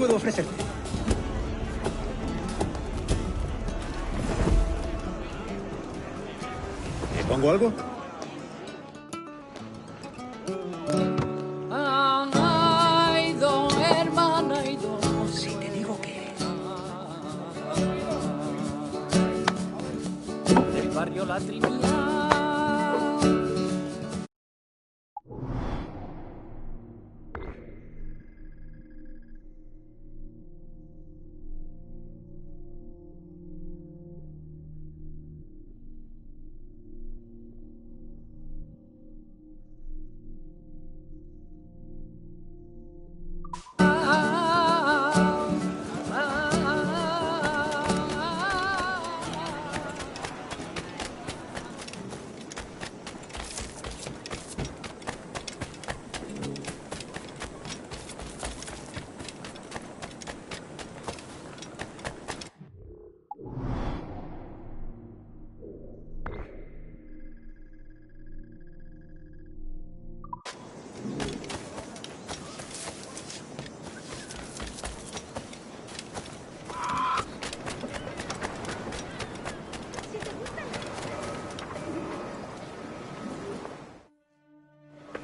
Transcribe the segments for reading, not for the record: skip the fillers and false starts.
puedo ofrecerte? ¿Te pongo algo? Si te digo que... Del barrio La Trinidad.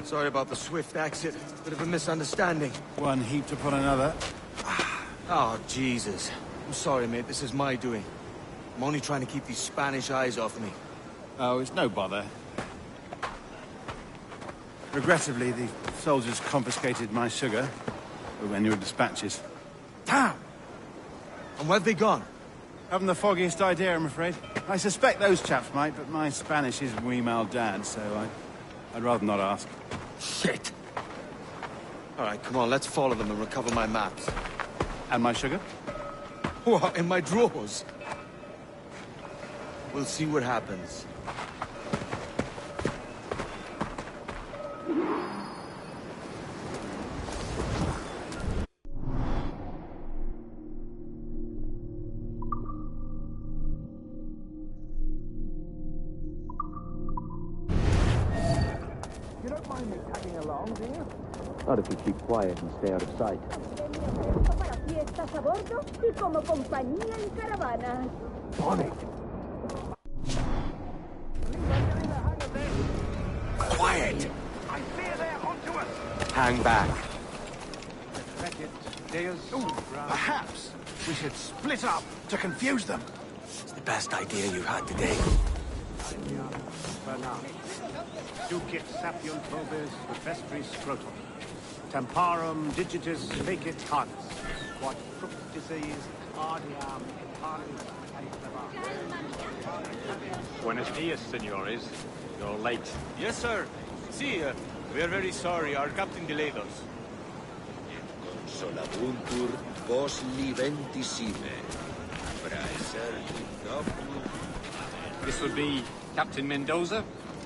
Sorry about the swift exit. Bit of a misunderstanding. One heaped upon another. Oh, Jesus. I'm sorry, mate. This is my doing. I'm only trying to keep these Spanish eyes off me. Oh, it's no bother. Regrettably, the soldiers confiscated my sugar when your dispatches. Damn! And where've they gone? Haven't the foggiest idea, I'm afraid. I suspect those chaps might, but my Spanish is wee mal dad, so I'd rather not ask. Shit! All right, come on, let's follow them and recover my maps. And my sugar? What, in my drawers? We'll see what happens. You don't mind me tagging along, do you? Not if you keep quiet and stay out of sight. Para fiestas a bordo y como compañía en caravanas. Bonnie. Quiet! I fear they're onto us. Hang back. Perhaps we should split up to confuse them. It's the best idea you've had today. Ducit sapiunt vobis vestris scrotum. Temparum digitis fecit carnis. What fructices ardiam in paris and Buenos dias, senores. You're late. Yes, sir. See, we are very sorry. Our captain delayed us. Consolabuntur vos liventissime. Praeser indoptum. This would be Captain Mendoza?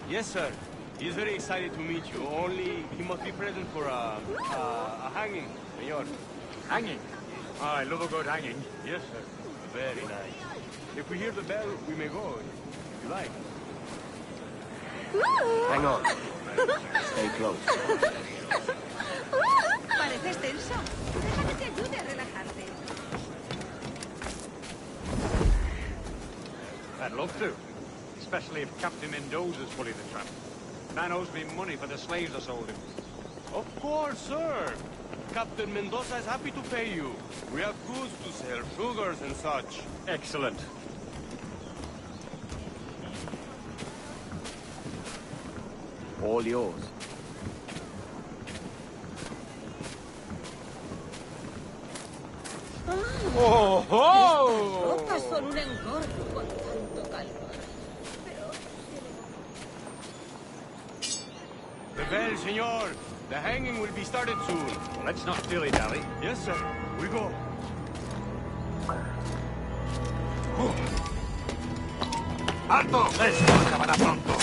Yes, sir. He's very excited to meet you. Only he must be present for a hanging, senor. Hanging? Oh, I love a good hanging. Yes, sir. Very nice. If we hear the bell, we may go, if you like. Hang on. Stay close. Pareces tenso. Déjame que te ayude a relajarte. I'd love to. Especially if Captain Mendoza's pulling the trap. Man owes me money for the slaves I sold him. Of course, sir. Captain Mendoza is happy to pay you. We have goods to sell, sugars and such. Excellent. All yours. ¡Oh! ¡Oh! Las rocas son un engorro con tanto calor. The bell, senor. The hanging will be started soon. Well, let's not dilly-dally. Yes, sir. We go. ¡Alto! Esto acabará pronto.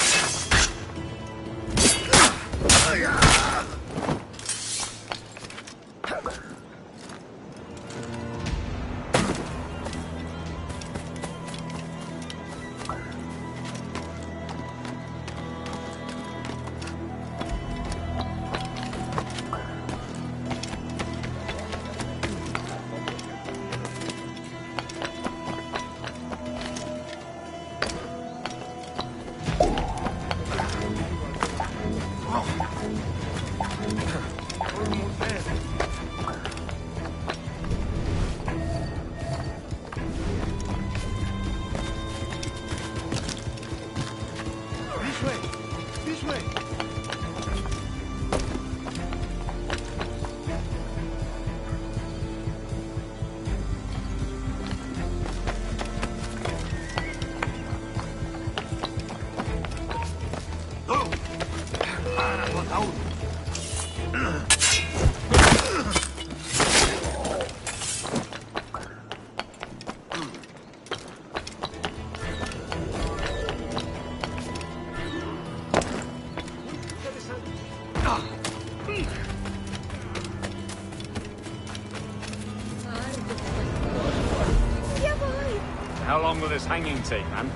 How long will this hanging take, man?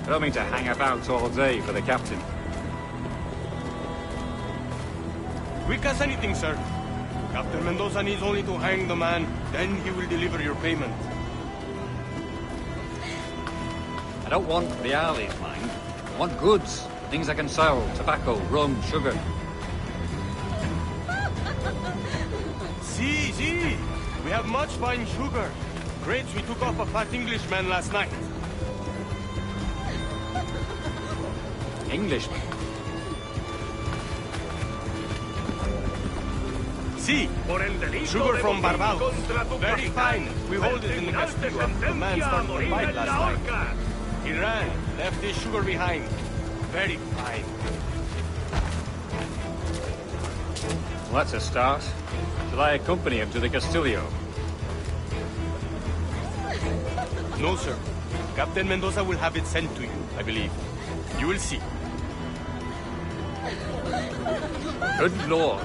I don't mean to hang about all day for the captain. Quick as anything, sir. Captain Mendoza needs only to hang the man, then he will deliver your payment. I don't want reales, mind. I want goods. Things I can sell. Tobacco, rum, sugar. See. We have much fine sugar. Grapes we took off a fat Englishman last night. Englishman? See, sugar from Barbados. Very fine. We hold it in the Castillo. The man started to fight last night. He ran, left his sugar behind. Very fine. Well, that's a start. Shall I accompany him to the Castillo? No, sir. Captain Mendoza will have it sent to you, I believe. You will see. Good Lord.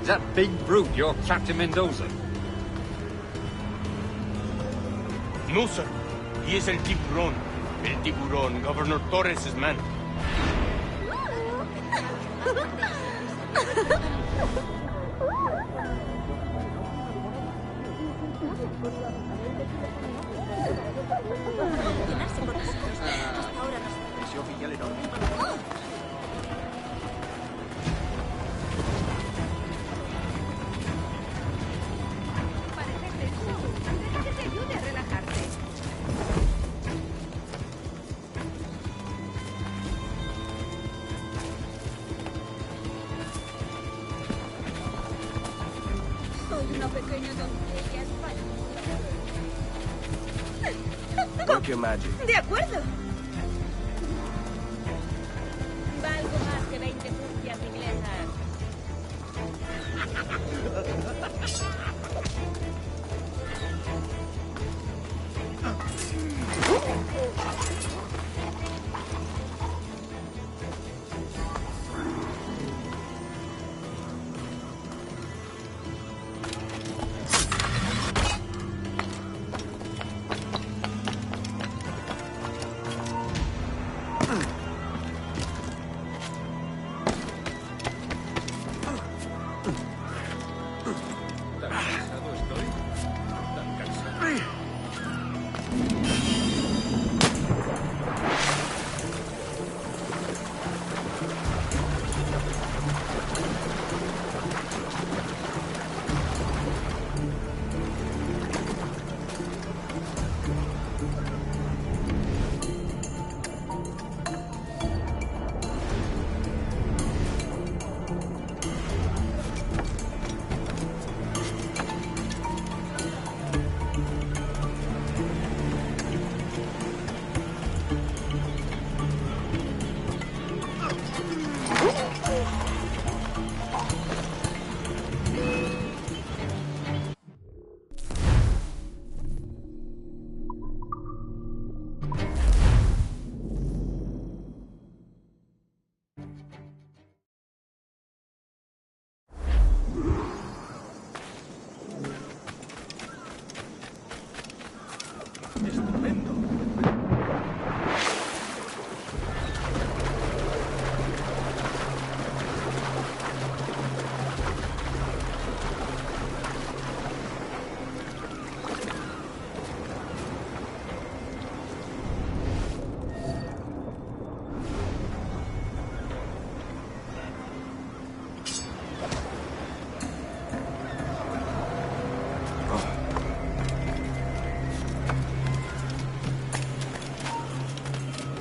Is that big brute your Captain Mendoza? No, sir. He is El Tiburon. El Tiburon, Governor Torres' man. Work your magic. De acuerdo. Valgo más que 20 funcias inglesas.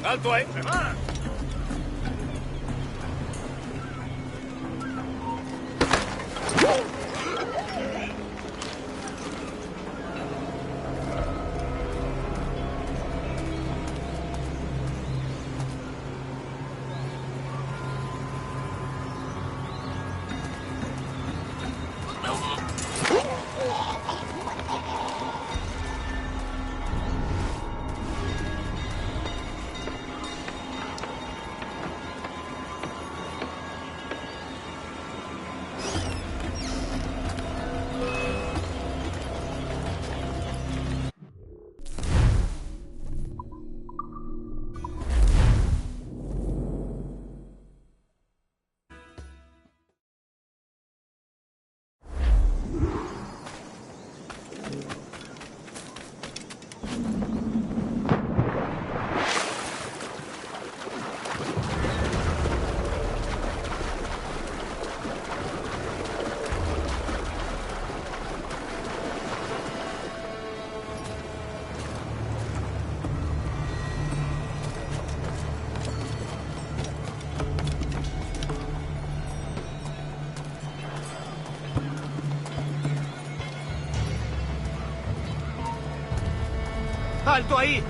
¡Alto ahí! ¡Se va! ¡Alto ahí!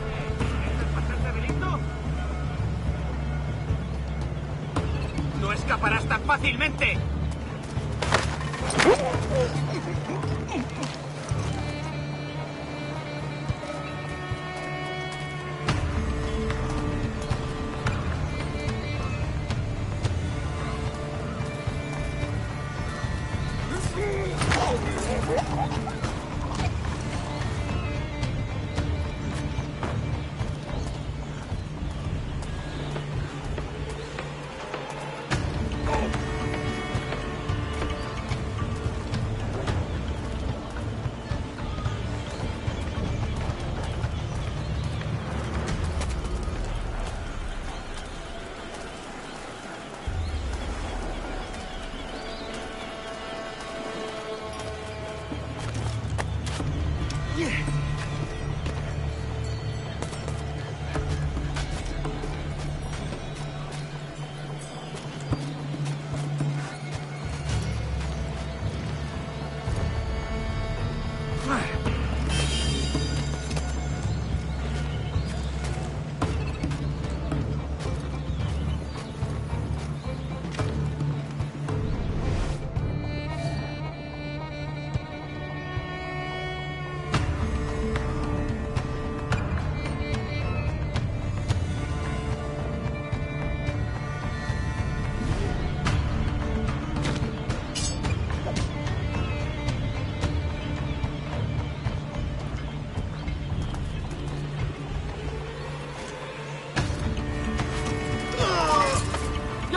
¡No escaparás tan fácilmente!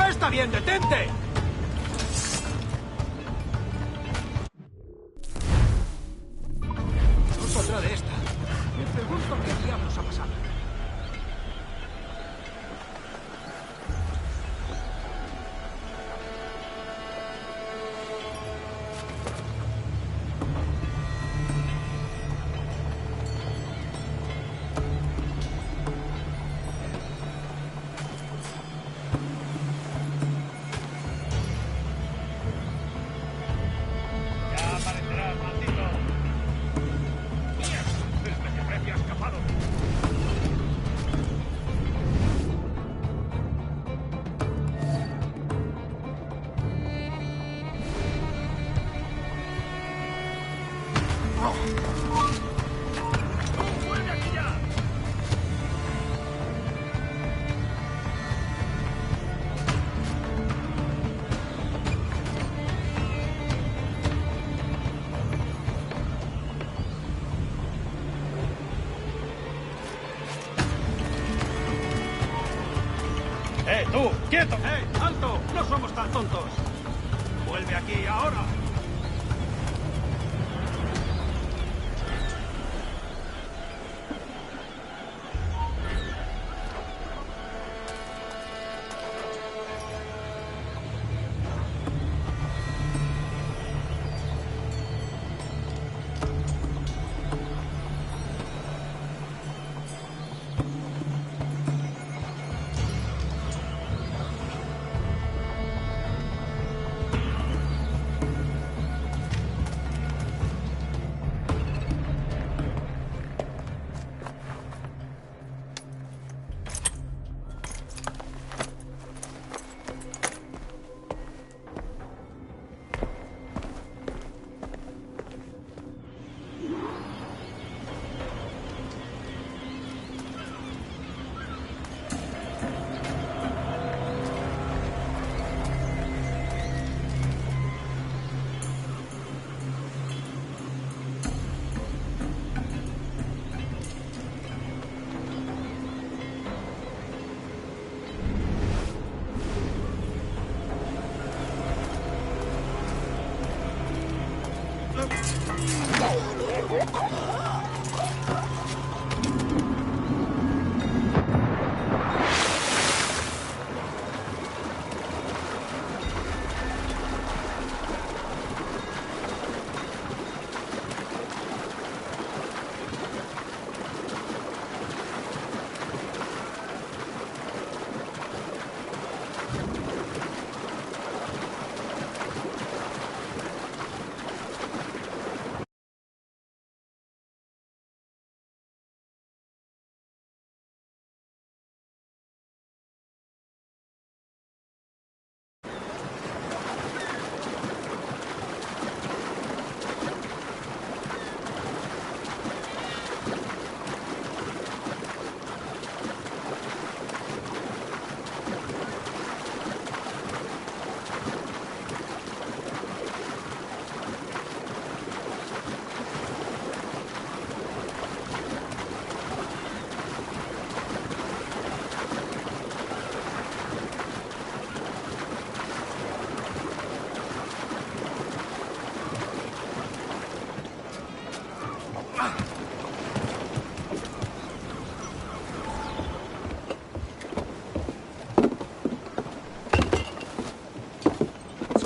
¡Está bien, detente! No saldrá de esta. Me pregunto qué diablos ha pasado. ¡Tú! ¡Quieto! ¡Alto! ¡No somos tan tontos! ¡Vuelve aquí ahora!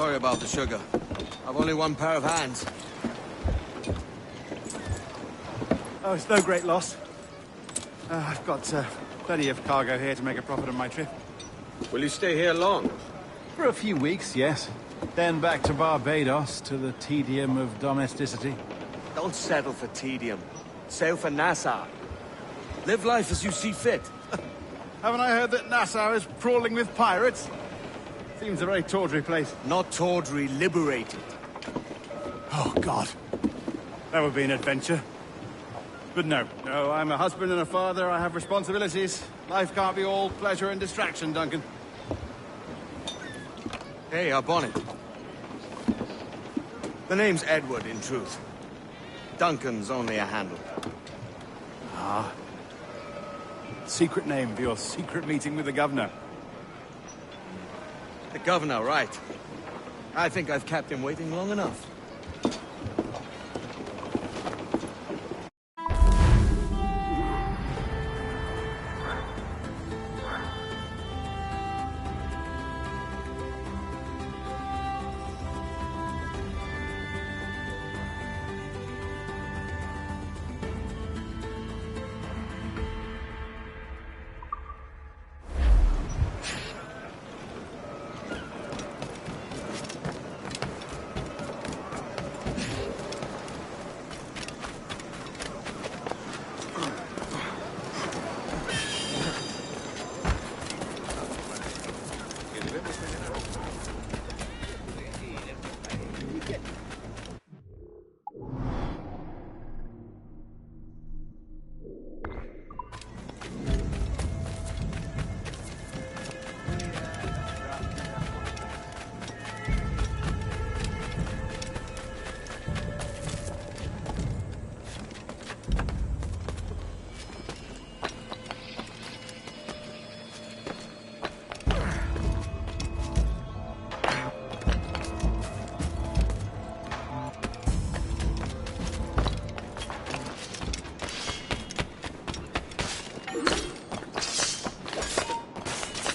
Sorry about the sugar. I've only one pair of hands. Oh, it's no great loss. I've got plenty of cargo here to make a profit on my trip. Will you stay here long? For a few weeks, yes. Then back to Barbados, to the tedium of domesticity. Don't settle for tedium. Sail for Nassau. Live life as you see fit. Haven't I heard that Nassau is crawling with pirates? Seems a very tawdry place. Not tawdry, liberated. Oh, God. That would be an adventure. But no, I'm a husband and a father. I have responsibilities. Life can't be all pleasure and distraction, Duncan. Hey, our bonnet. The name's Edward, in truth. Duncan's only a handle. Ah. Secret name for your secret meeting with the governor. The governor, right. I think I've kept him waiting long enough.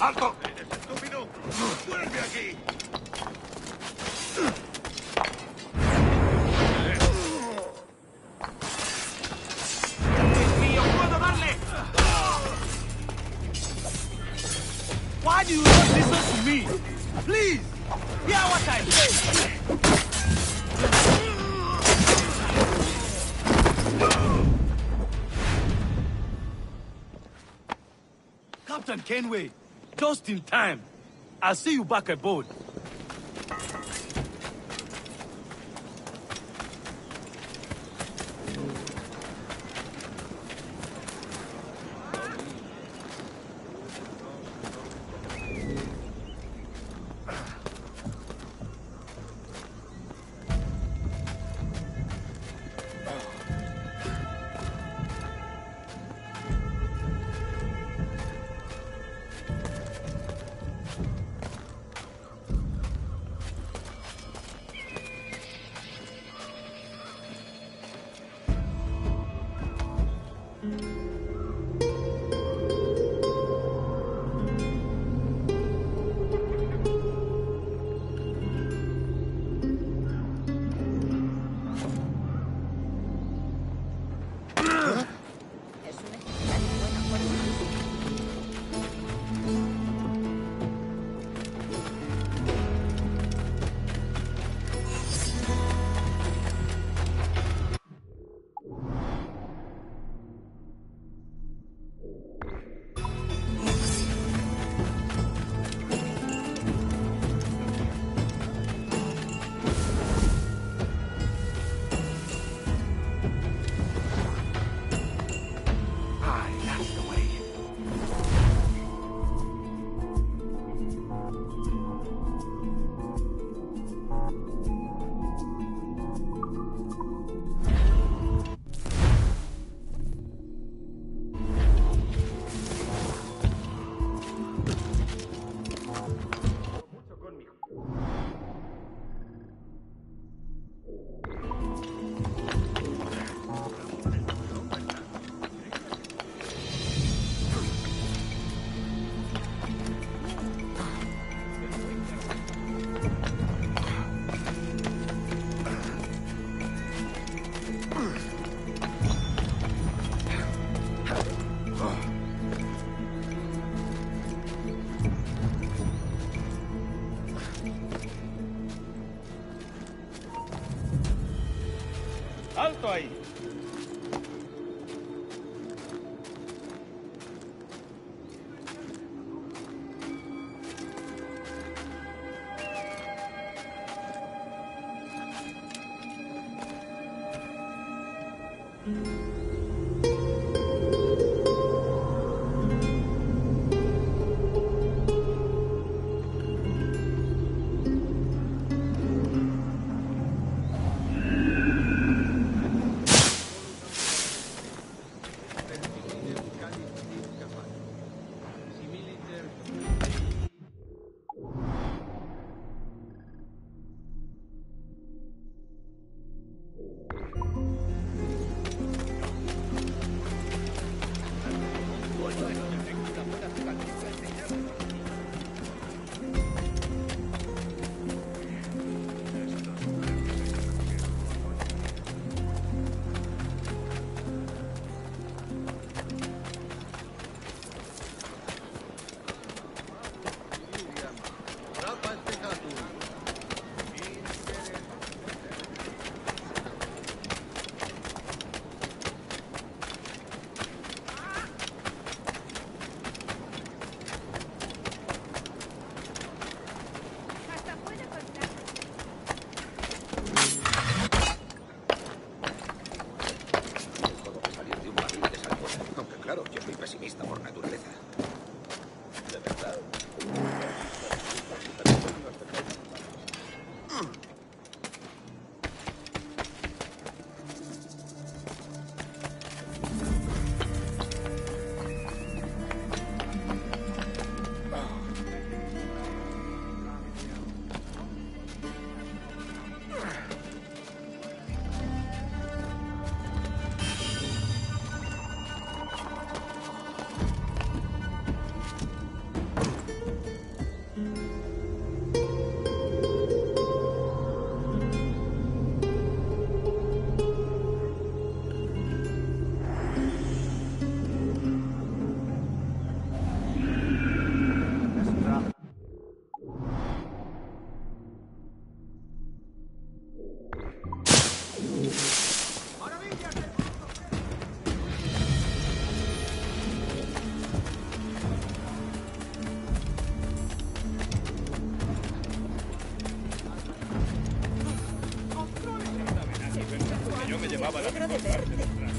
¡Alto! ¡Estúpido! ¡Vuelve aquí! ¡Mío, puedo darle! Why do you not listen to me? Please! Hear what I say! Captain Kenway, just in time. I'll see you back aboard. claro, yo soy pesimista por naturaleza. De verdad. Yo me llevaba la mejor parte del traje.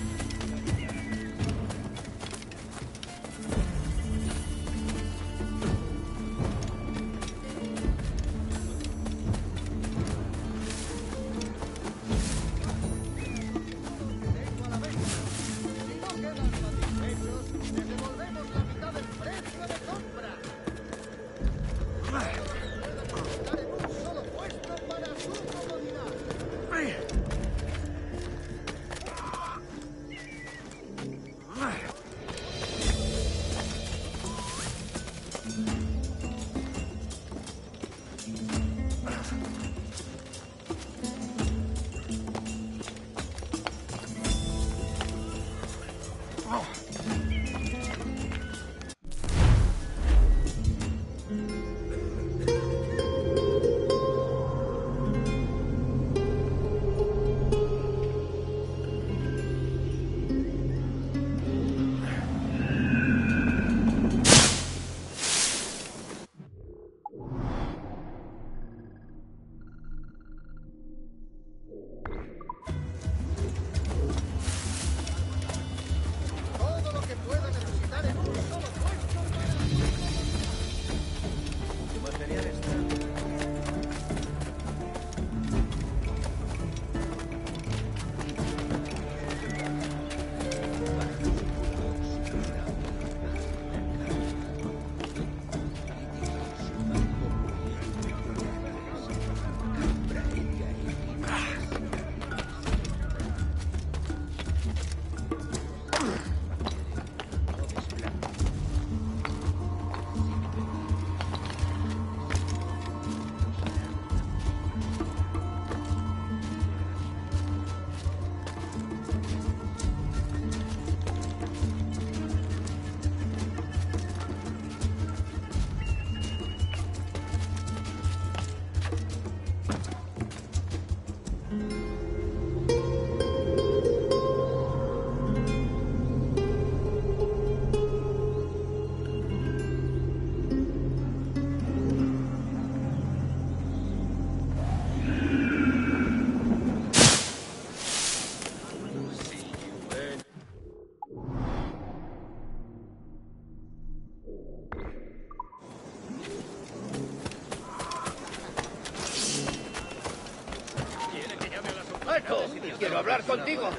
¡Quiero hablar contigo!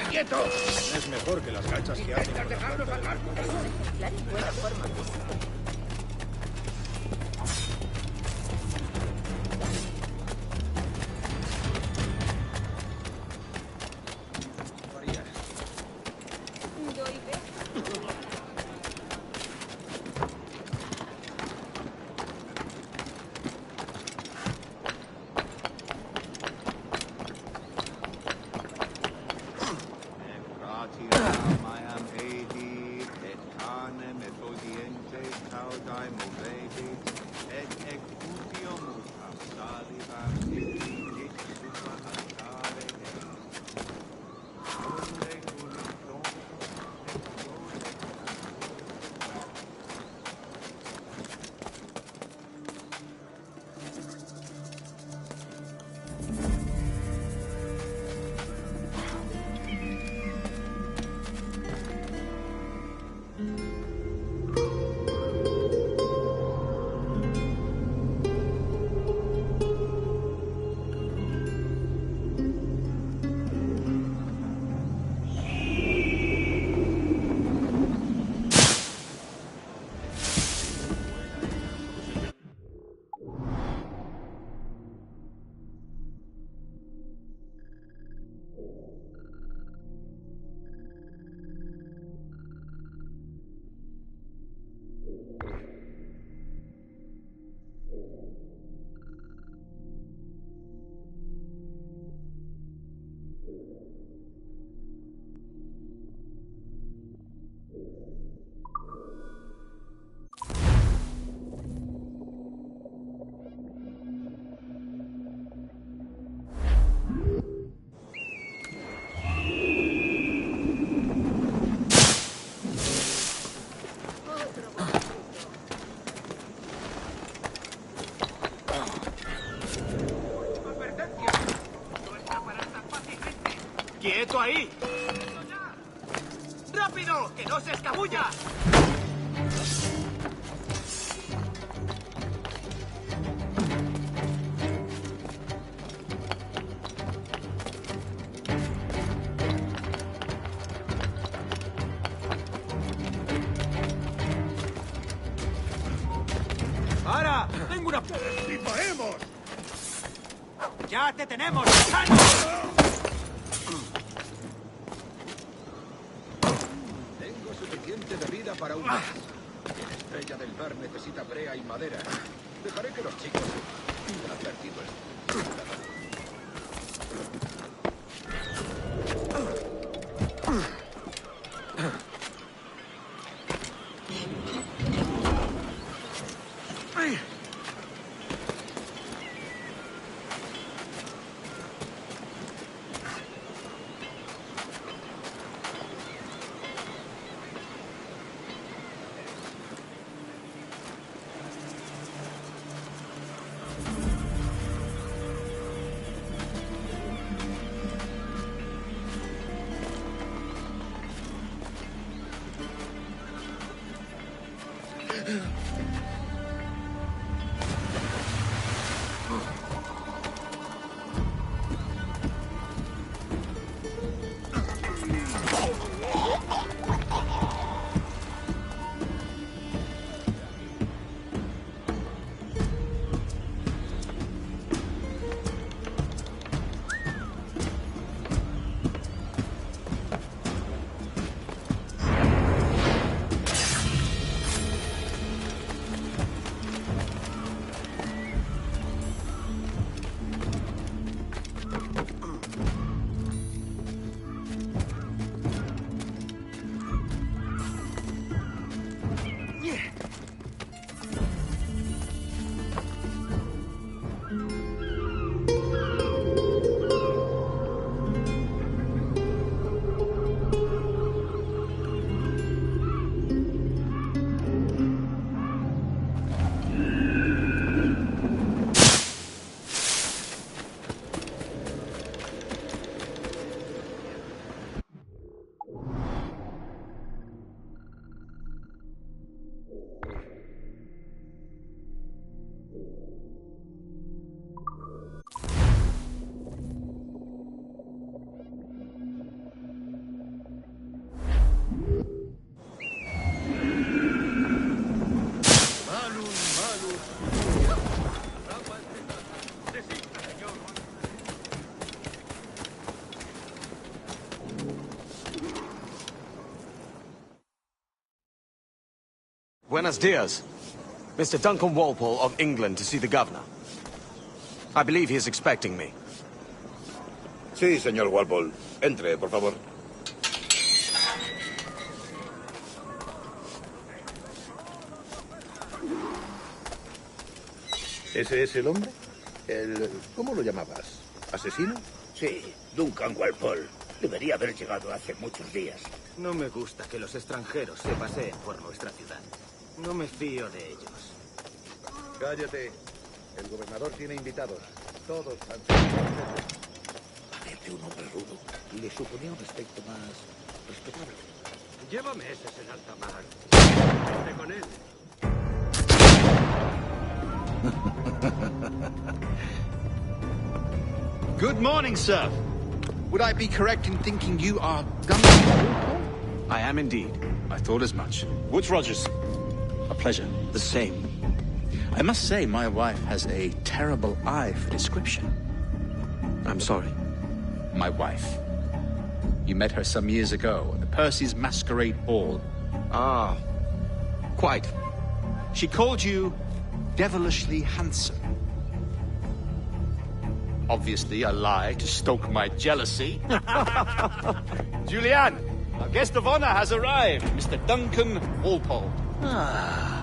¡Quieto! Es mejor que las gachas que hacen. ¡Intentas dejarnos al barco! Es un ejemplar en buena forma. ¡Rápido! ¡Que no se escabulla! ¡Para! ¡Tengo una... ¡Disparemos! ¡Ya te tenemos! Tengo suficiente bebida para un mes. La estrella del mar necesita brea y madera. Dejaré que los chicos han advertido esto. Buenos dias. Mr. Duncan Walpole of England to see the governor. I believe he is expecting me. Sí, señor Walpole. Entre, por favor. ¿Ese es el hombre? ¿Cómo lo llamabas? ¿Asesino? Sí, Duncan Walpole. Debería haber llegado hace muchos días. No me gusta que los extranjeros se paseen por nuestra ciudad. No me fío de ellos. Cállate. El gobernador tiene invitados. Todos han Parece un hombre rudo. Le suponía un aspecto más respetable. Lleva meses en alta mar. Vete con él. Good morning, sir. Would I be correct in thinking you are Duncan? I am indeed. I thought as much. Woods Rogers. A pleasure. The same. I must say, my wife has a terrible eye for description. I'm sorry. My wife. You met her some years ago at the Percy's Masquerade Ball. Ah, quite. She called you devilishly handsome. Obviously a lie to stoke my jealousy. Julianne, our guest of honor has arrived, Mr. Duncan Walpole. Ah.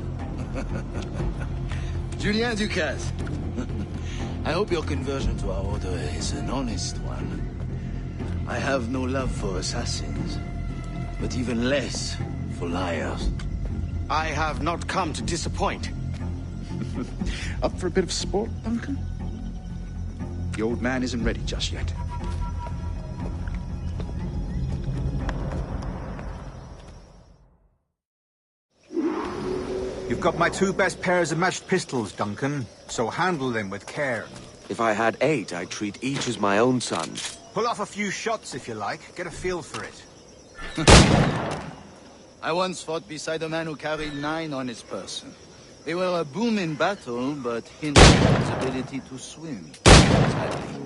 Julien Ducasse. I hope your conversion to our order is an honest one. I have no love for assassins, but even less for liars. I have not come to disappoint. Up for a bit of sport, Duncan? The old man isn't ready just yet. You've got my 2 best pairs of matched pistols, Duncan, so handle them with care. If I had 8, I'd treat each as my own son. Pull off a few shots if you like. Get a feel for it. I once fought beside a man who carried 9 on his person. They were a boom in battle, but hindered his ability to swim, sadly.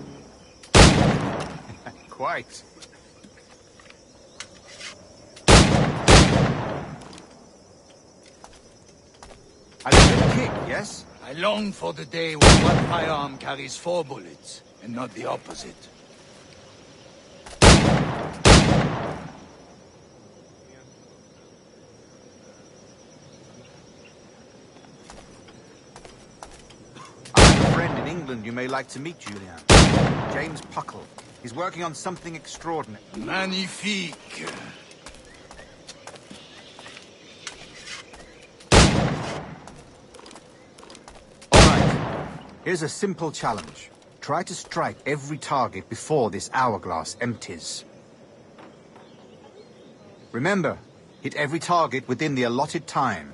Quite. A little kick, yes? I long for the day when one firearm carries 4 bullets, and not the opposite. I have a friend in England you may like to meet, Julian. James Puckle. He's working on something extraordinary. Magnifique! Here's a simple challenge. Try to strike every target before this hourglass empties. Remember, hit every target within the allotted time.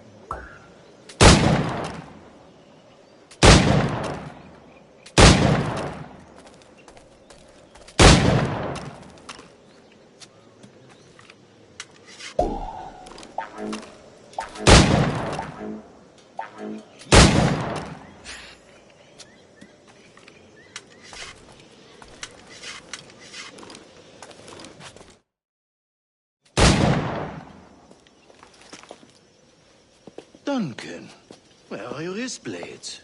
Duncan, where are your wrist blades?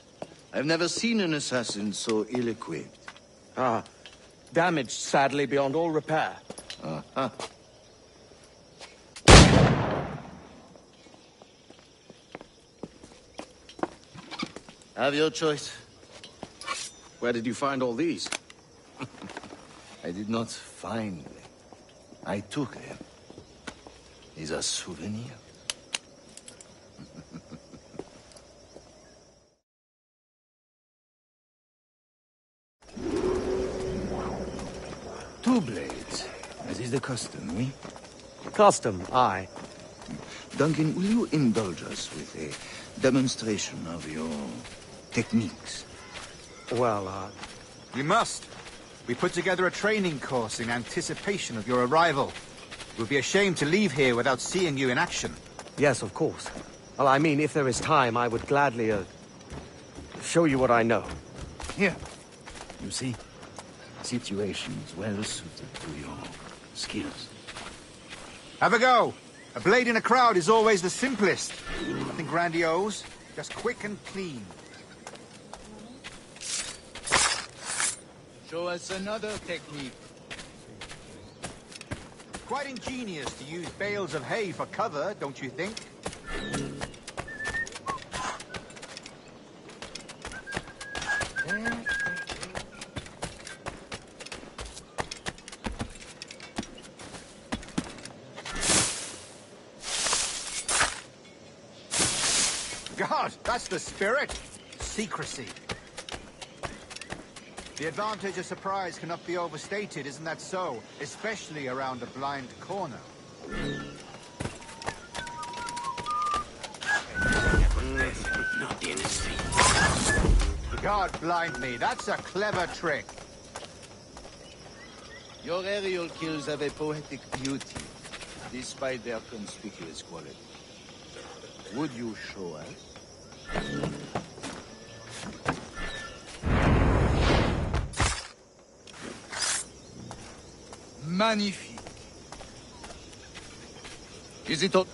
I've never seen an assassin so ill-equipped. Ah, damaged sadly beyond all repair. Uh-huh. Have your choice. Where did you find all these? I did not find them. I took them. These are souvenirs. Two blades, as is the custom, oui? Custom, aye. Duncan, will you indulge us with a demonstration of your techniques? Well, We must. We put together a training course in anticipation of your arrival. It would be a shame to leave here without seeing you in action. Yes, of course. Well, I mean, if there is time, I would gladly, show you what I know. Here. You see? Situation is well suited to your skills. Have a go. A blade in a crowd is always the simplest. Nothing grandiose, just quick and clean. Show us another technique. Quite ingenious to use bales of hay for cover, don't you think? God, that's the spirit. Secrecy. The advantage of surprise cannot be overstated, isn't that so? Especially around a blind corner. God blind me, that's a clever trick. Your aerial kills have a poetic beauty, despite their conspicuous quality. Would you show us? Magnifique. Is it all?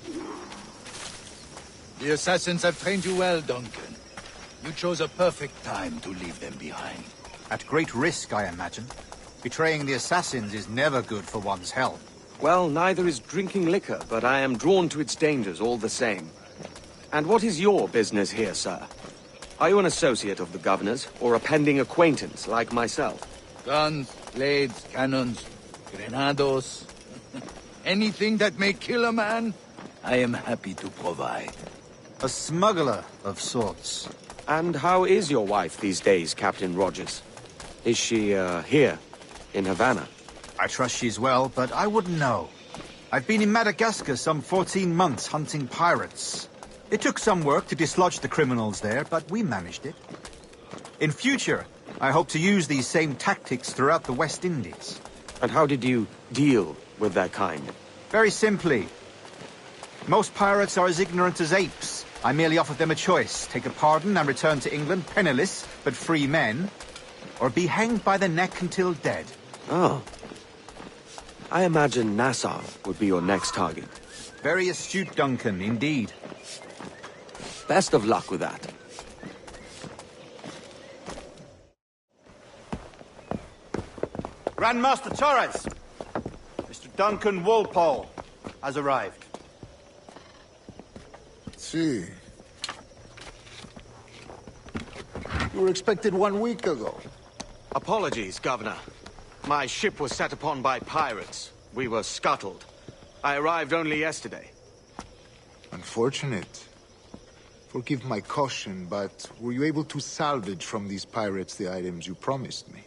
The assassins have trained you well, Duncan. You chose a perfect time to leave them behind. At great risk, I imagine. Betraying the assassins is never good for one's health. Well, neither is drinking liquor, but I am drawn to its dangers all the same. And what is your business here, sir? Are you an associate of the governor's, or a pending acquaintance like myself? Guns, blades, cannons, grenados. Anything that may kill a man, I am happy to provide. A smuggler of sorts. And how is your wife these days, Captain Rogers? Is she, here, in Havana? I trust she's well, but I wouldn't know. I've been in Madagascar some 14 months hunting pirates. It took some work to dislodge the criminals there, but we managed it. In future, I hope to use these same tactics throughout the West Indies. And how did you deal with their kind? Very simply. Most pirates are as ignorant as apes. I merely offered them a choice. Take a pardon and return to England penniless, but free men. Or be hanged by the neck until dead. Oh. I imagine Nassau would be your next target. Very astute, Duncan, indeed. Best of luck with that. Grandmaster Torres! Mr. Duncan Walpole has arrived. See. You were expected 1 week ago. Apologies, Governor. My ship was set upon by pirates. We were scuttled. I arrived only yesterday. Unfortunate. Forgive my caution, but were you able to salvage from these pirates the items you promised me?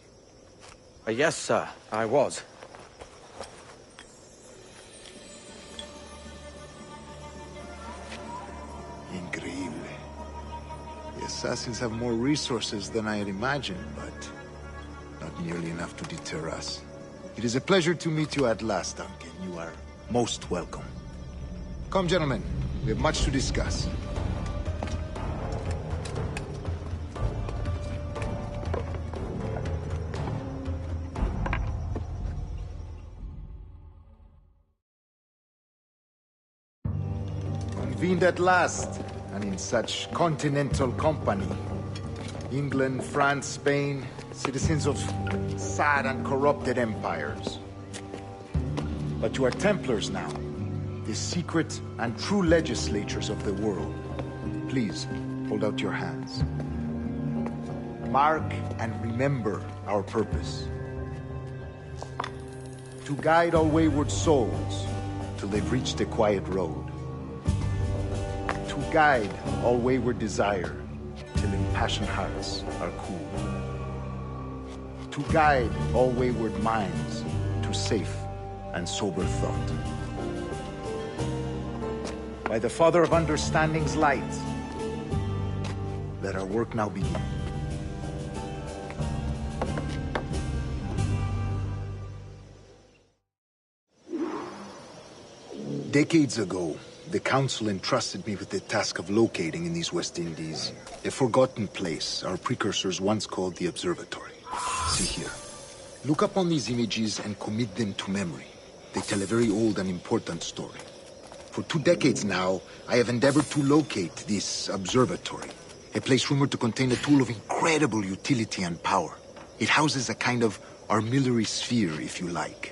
Yes, sir, I was. Increíble. The assassins have more resources than I had imagined, but not nearly enough to deter us. It is a pleasure to meet you at last, Duncan. You are most welcome. Come, gentlemen. We have much to discuss. Convened at last, and in such continental company. England, France, Spain, citizens of sad and corrupted empires. But you are Templars now, the secret and true legislators of the world. Please, hold out your hands. Mark and remember our purpose. To guide all wayward souls till they've reached a quiet road. To guide all wayward desire till impassioned hearts are cool. To guide all wayward minds to safe and sober thought. By the Father of Understanding's light, let our work now begin. Decades ago, the Council entrusted me with the task of locating in these West Indies a forgotten place our precursors once called the Observatory. See here. Look up on these images and commit them to memory. They tell a very old and important story. For 2 decades now, I have endeavored to locate this observatory, a place rumored to contain a tool of incredible utility and power. It houses a kind of armillary sphere, if you like.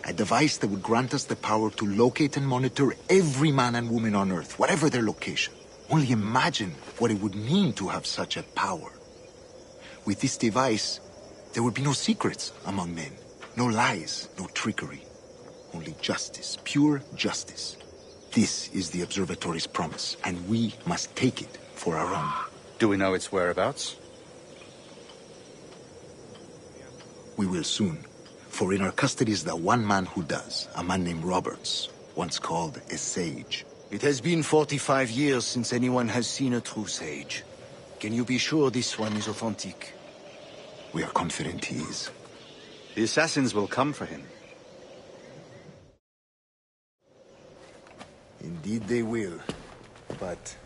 A device that would grant us the power to locate and monitor every man and woman on Earth, whatever their location. Only imagine what it would mean to have such a power. With this device, there would be no secrets among men, no lies, no trickery. Only justice, pure justice. This is the Observatory's promise, and we must take it for our own. Do we know its whereabouts? We will soon. For in our custody is the one man who does, a man named Roberts, once called a sage. It has been 45 years since anyone has seen a true sage. Can you be sure this one is authentic? We are confident he is. The assassins will come for him. Indeed they will. But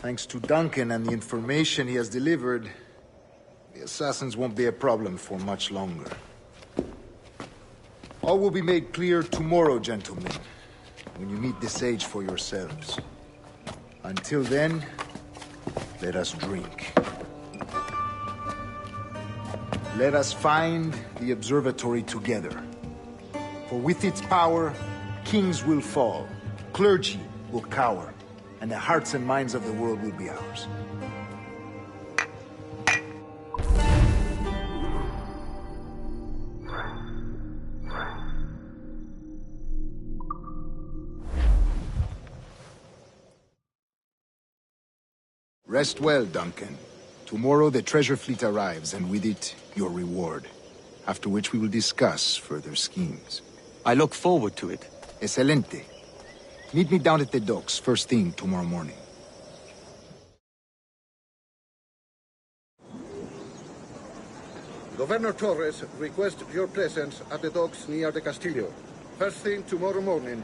thanks to Duncan and the information he has delivered, the assassins won't be a problem for much longer. All will be made clear tomorrow, gentlemen, when you meet the sage for yourselves. Until then, let us drink. Let us find the observatory together. For with its power, kings will fall, clergy will cower, and the hearts and minds of the world will be ours. Rest well, Duncan. Tomorrow the treasure fleet arrives, and with it, your reward. After which we will discuss further schemes. I look forward to it. Excelente. Meet me down at the docks first thing tomorrow morning. Governor Torres requests your presence at the docks near the Castillo. First thing tomorrow morning.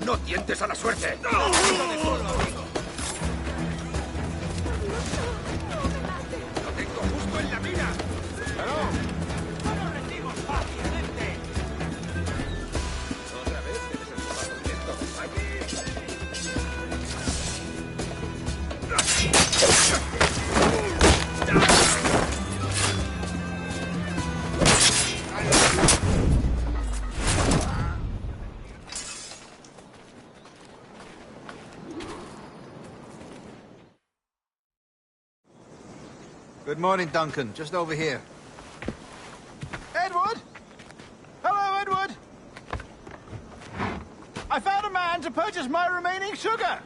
¡No tientes a la suerte! ¡No! ¡Lo tengo justo en la mira! ¡No nos rendimos fácilmente! Otra vez debes empezar con esto, Good morning, Duncan. Just over here. Edward? Hello, Edward. I found a man to purchase my remaining sugar.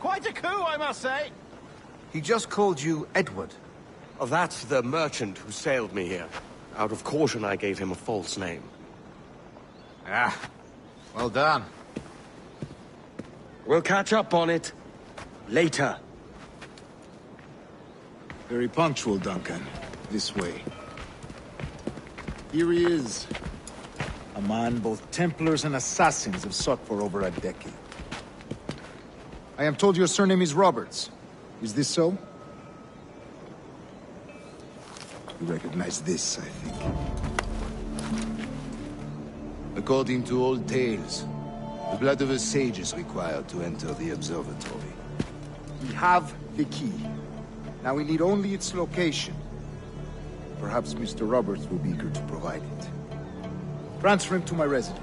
Quite a coup, I must say. He just called you Edward. Oh, that's the merchant who sailed me here. Out of caution, I gave him a false name. Ah, well done. We'll catch up on it later. Very punctual, Duncan. This way. Here he is. A man both Templars and Assassins have sought for over a decade. I am told your surname is Roberts. Is this so? You recognize this, I think. According to old tales, the blood of a sage is required to enter the observatory. We have the key. Now we need only its location. Perhaps Mr. Roberts will be eager to provide it. Transfer him to my residence.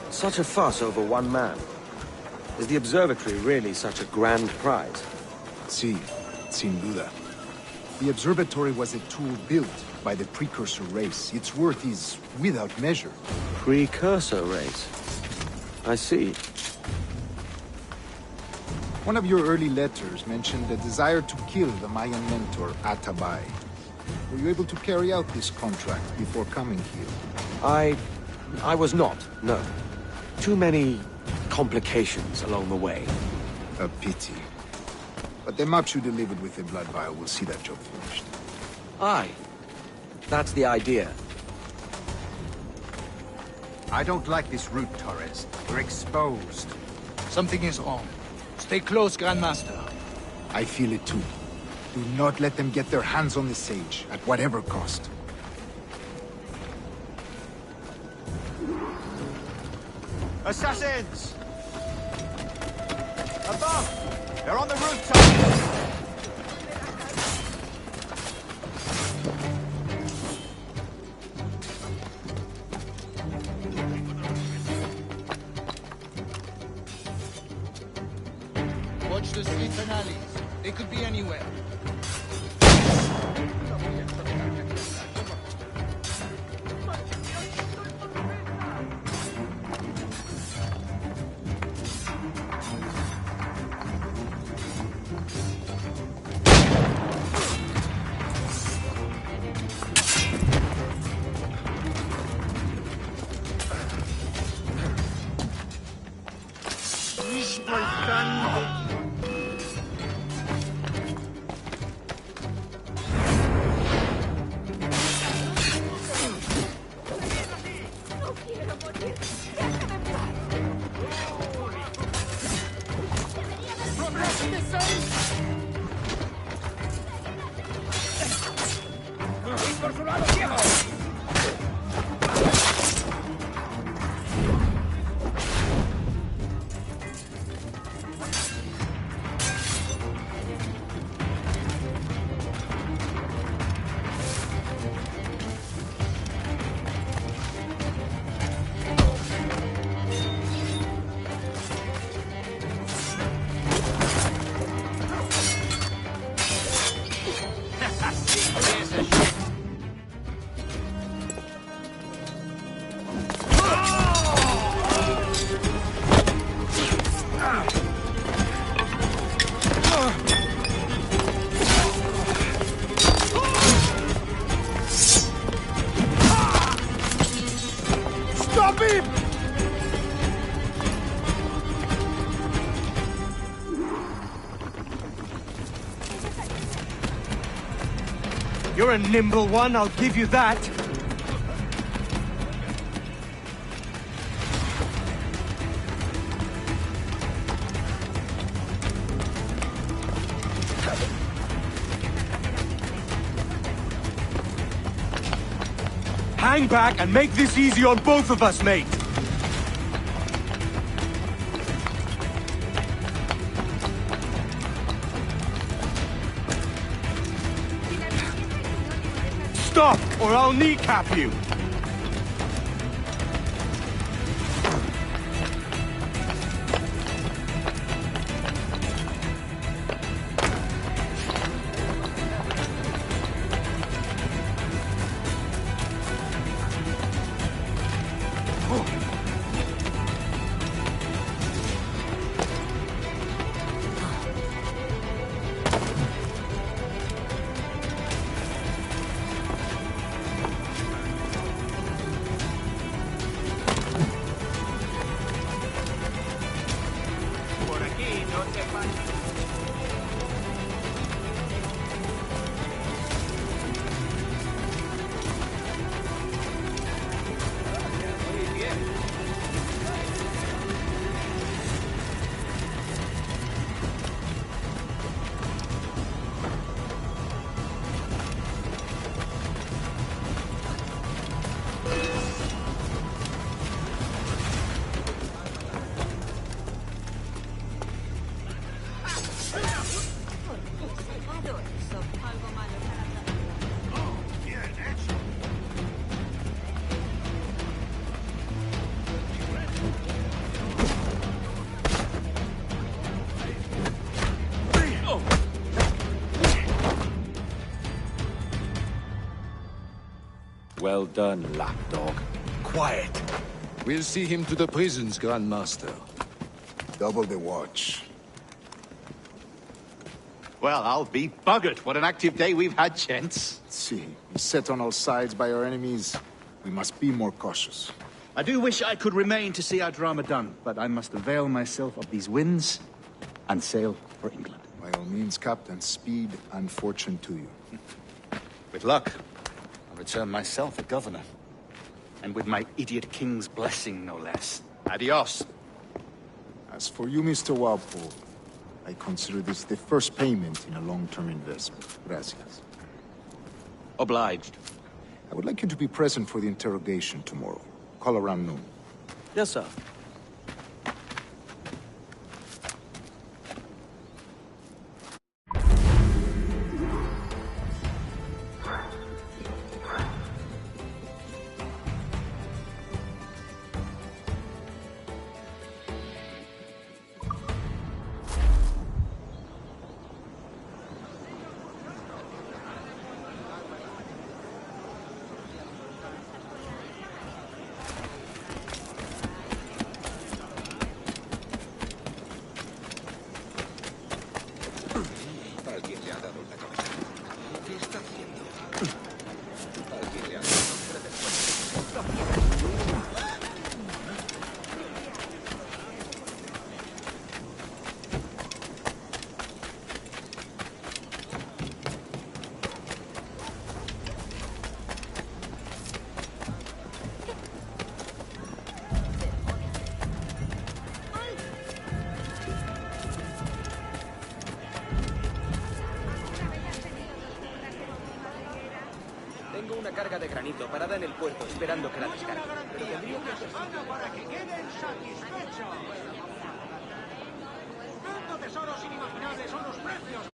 Such a fuss over one man. Is the observatory really such a grand prize? Sí, sin duda. The observatory was a tool built by the Precursor race. Its worth is without measure. Precursor race? I see. One of your early letters mentioned a desire to kill the Mayan mentor, Atabay. Were you able to carry out this contract before coming here? I was not, no. Too many complications along the way. A pity. But the maps you delivered with the blood vial will see that job finished. Aye. That's the idea. I don't like this route, Torres. We're exposed. Something is wrong. Stay close, Grandmaster. I feel it too. Do not let them get their hands on the sage, at whatever cost. Assassins! Above! They're on the rooftop! Watch the streets and alleys. They could be anywhere. You're a nimble one, I'll give you that. Hang back and make this easy on both of us, mate. Stop, or I'll kneecap you! Well done, lapdog. Quiet. We'll see him to the prisons, Grandmaster. Double the watch. Well, I'll be buggered. What an active day we've had, gents. See, beset on all sides by our enemies. We must be more cautious. I do wish I could remain to see our drama done, but I must avail myself of these winds and sail for England. By all means, Captain, speed and fortune to you. With luck, I'll return myself a governor. And with my idiot king's blessing, no less. Adios. As for you, Mr. Walpole, I consider this the first payment in a long-term investment. Gracias. Obliged. I would like you to be present for the interrogation tomorrow. Call around noon. Yes, sir. Tengo una carga de granito parada en el puerto esperando que la descargue. Pero tendría que hacer... para que queden satisfechos. Dando tesoros inimaginables son los precios